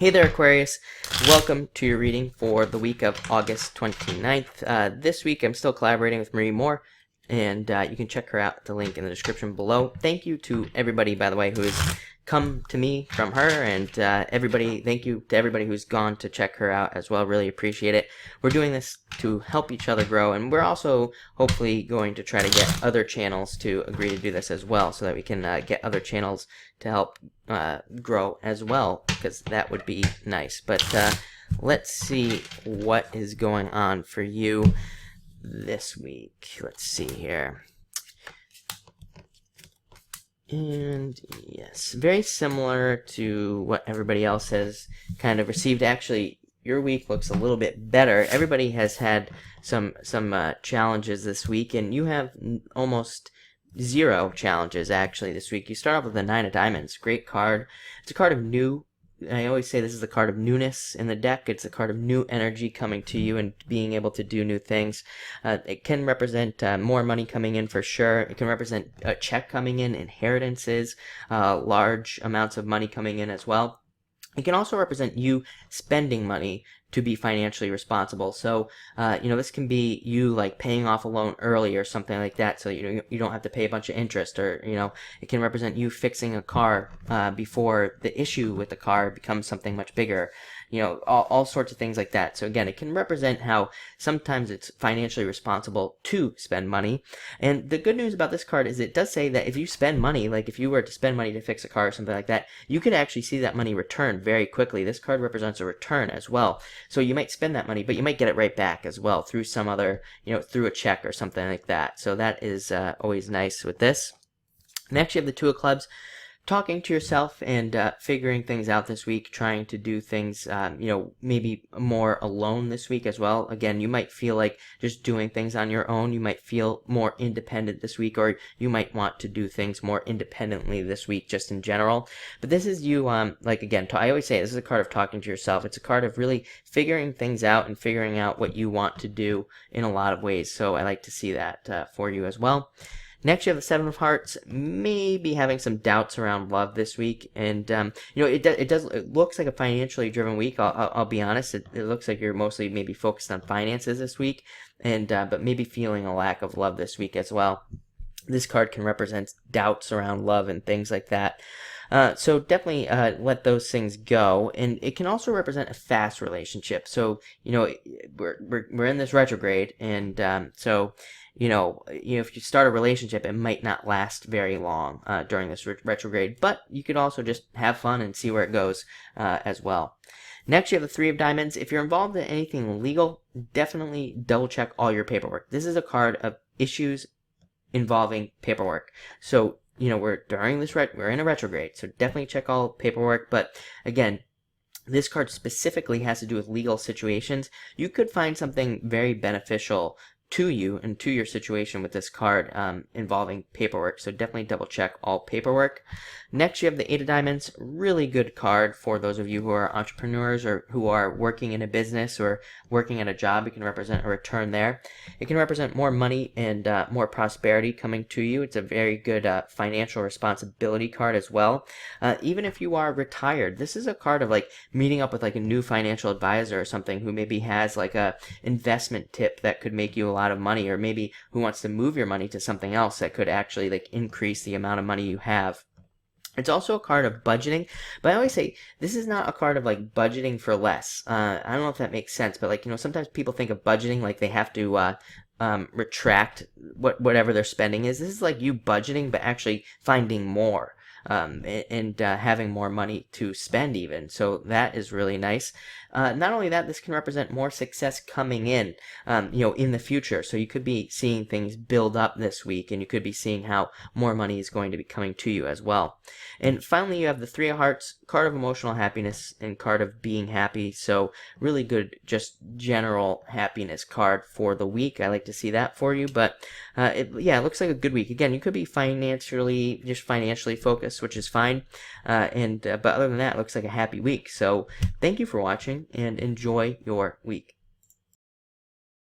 Hey there, Aquarius. Welcome to your reading for the week of August 29th. This week I'm still collaborating with Marie Moore, and you can check her out at the link in the description below. Thank you to everybody, by the way, who has come to me from her, and thank you to everybody who's gone to check her out as well. Really appreciate it. We're doing this to help each other grow, and we're also hopefully going to try to get other channels to agree to do this as well, so that we can get other channels to help grow as well, because that would be nice. But let's see what is going on for you this week. Let's see here. And yes, very similar to what everybody else has kind of received. Actually, your week looks a little bit better. Everybody has had some challenges this week, and you have almost 0 challenges actually this week. You start off with the 9 of Diamonds. Great card. It's a card of new. I always say this is the card of newness in the deck. It's a card of new energy coming to you and being able to do new things. It can represent more money coming in for sure. It can represent a check coming in, inheritances, large amounts of money coming in as well. It can also represent you spending money to be financially responsible. So, this can be you like paying off a loan early or something like that, so you don't have to pay a bunch of interest. Or it can represent you fixing a car before the issue with the car becomes something much bigger. All sorts of things like that. So again, it can represent how sometimes it's financially responsible to spend money. And the good news about this card is it does say that if you spend money, like if you were to spend money to fix a car or something like that, you could actually see that money return very quickly. This card represents a return as well. So you might spend that money, but you might get it right back as well through some other, through a check or something like that. So that is always nice with this. Next, you have the 2 of Clubs. Talking to yourself and figuring things out this week, trying to do things, maybe more alone this week as well. Again, you might feel like just doing things on your own. You might feel more independent this week, or you might want to do things more independently this week just in general. But this is you, again, I always say this is a card of talking to yourself. It's a card of really figuring things out and figuring out what you want to do in a lot of ways. So I like to see that for you as well. Next, you have the 7 of Hearts. Maybe having some doubts around love this week, and it looks like a financially driven week. I'll be honest. It looks like you're mostly maybe focused on finances this week, and but maybe feeling a lack of love this week as well. This card can represent doubts around love and things like that. So definitely let those things go, and it can also represent a fast relationship. So we're in this retrograde, and so if you start a relationship, it might not last very long during this retrograde, but you could also just have fun and see where it goes as well. Next, you have the 3 of Diamonds. If you're involved in anything legal, definitely double check all your paperwork. This is a card of issues involving paperwork. So we're in a retrograde, so definitely check all paperwork. But again, this card specifically has to do with legal situations. You could find something very beneficial to you and to your situation with this card involving paperwork. So definitely double check all paperwork. Next, you have the 8 of Diamonds. Really good card for those of you who are entrepreneurs or who are working in a business or working at a job. It can represent a return there. It can represent more money and more prosperity coming to you. It's a very good financial responsibility card as well. Even if you are retired, this is a card of like meeting up with like a new financial advisor or something who maybe has like a investment tip that could make you a lot of money, or maybe who wants to move your money to something else that could actually like increase the amount of money you have. It's also a card of budgeting, but I always say this is not a card of like budgeting for less. I don't know if that makes sense, but sometimes people think of budgeting like they have to retract whatever their spending is. This is like you budgeting, but actually finding more. And having more money to spend even. So that is really nice. Not only that, this can represent more success coming in the future. So you could be seeing things build up this week, and you could be seeing how more money is going to be coming to you as well. And finally, you have the 3 of Hearts, card of emotional happiness and card of being happy. So really good, just general happiness card for the week. I like to see that for you, but it looks like a good week. Again, you could be financially focused, which is fine. But other than that, it looks like a happy week. So thank you for watching and enjoy your week.